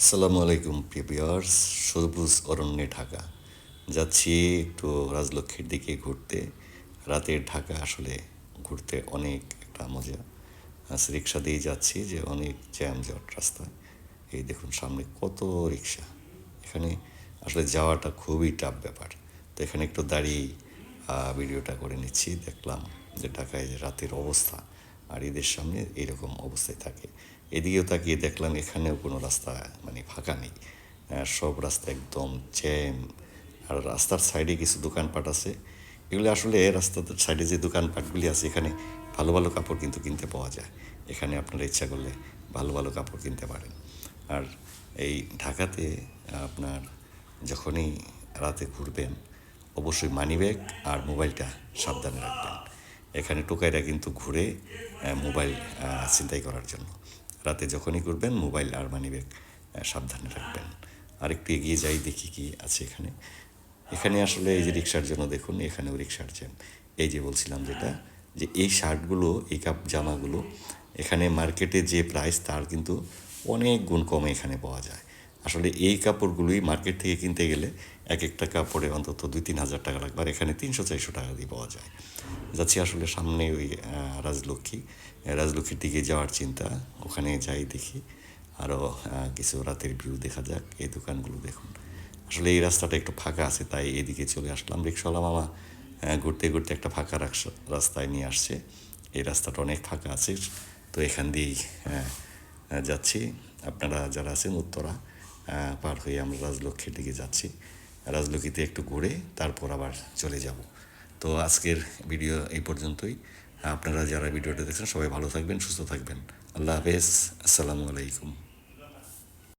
আসসালামু আলাইকুম প্রিয় ভিউয়ার্স। সবুজ অরণ্যে ঢাকা যাচ্ছি একটু রাজলক্ষ্মীর দিকে ঘুরতে। রাতের ঢাকা আসলে ঘুরতে অনেক একটা মজা। রিক্সা দিয়ে যাচ্ছি যে অনেক জ্যামজট রাস্তায়। এই দেখুন সামনে কত রিক্সা। এখানে আসলে যাওয়াটা খুবই টাফ ব্যাপার। তো এখানে একটু দাঁড়িয়ে ভিডিওটা করে নিচ্ছি। দেখলাম যে ঢাকায় যে রাতের অবস্থা আর এদের সামনে এইরকম অবস্থায় থাকে। এদিকেও তাকিয়ে দেখলাম এখানেও কোনো রাস্তা মানে ফাঁকা নেই। সব রাস্তা একদম জ্যাম। আর রাস্তার সাইডে কিছু দোকানপাট আছে। এগুলো আসলে রাস্তার সাইডে যে দোকানপাটগুলি আছে এখানে ভালো ভালো কাপড় কিন্তু কিনতে পাওয়া যায়। এখানে আপনারা ইচ্ছা করলে ভালো ভালো কাপড় কিনতে পারেন। আর এই ঢাকাতে আপনার যখনই রাতে ঘুরবেন অবশ্যই মানিব্যাগ আর মোবাইলটা সাবধানে রাখবেন। এখানে টোকাইরা কিন্তু ঘুরে মোবাইল ছিনতাই করার জন্য। রাতে যখনই ঘুরবেন মোবাইল আর মানিব্যাগ সাবধানে রাখবেন। আর একটু এগিয়ে যাই দেখি কি আছে এখানে। এখানে আসলে এই যে রিক্সার জন্য দেখুন এখানেও রিক্সার জ্যাম। এই যে বলছিলাম যেটা যে এই শার্টগুলো এই জামাগুলো এখানে মার্কেটে যে প্রাইস তার কিন্তু অনেক গুণ কমে এখানে পাওয়া যায়। আসলে এই কাপড়গুলোই মার্কেট থেকে কিনতে গেলে এক একটা কাপড়ে অন্তত 2-3 হাজার টাকা লাগবে, আর এখানে 300-400 টাকা দিয়ে পাওয়া যায়। যাচ্ছি আসলে সামনে ওই রাজলক্ষ্মীর দিকে যাওয়ার চিন্তা। ওখানে যাই দেখি আরও কিছু রাতের ভিউ দেখা যাক। এই দোকানগুলো দেখুন আসলে এই রাস্তাটা একটু ফাঁকা আছে তাই এদিকে চলে আসলাম। রিক্সাওয়ালা মামা ঘুরতে ঘুরতে একটা ফাঁকা রাস্তায় নিয়ে আসছে। এই রাস্তাটা অনেক ফাঁকা আছে, তো এখান দিয়েই যাচ্ছি। আপনারা যারা আছেন উত্তরা পার হয়ে আমরা রাজলক্ষ্মীর দিকে যাচ্ছি। রাজলক্ষ্মীতে একটু ঘুরে তারপর আবার চলে যাব। তো আজকের ভিডিও এই পর্যন্তই। আপনারা যারা ভিডিওটা দেখছেন সবাই ভালো থাকবেন, সুস্থ থাকবেন। আল্লাহ হাফেজ। আসসালামু আলাইকুম।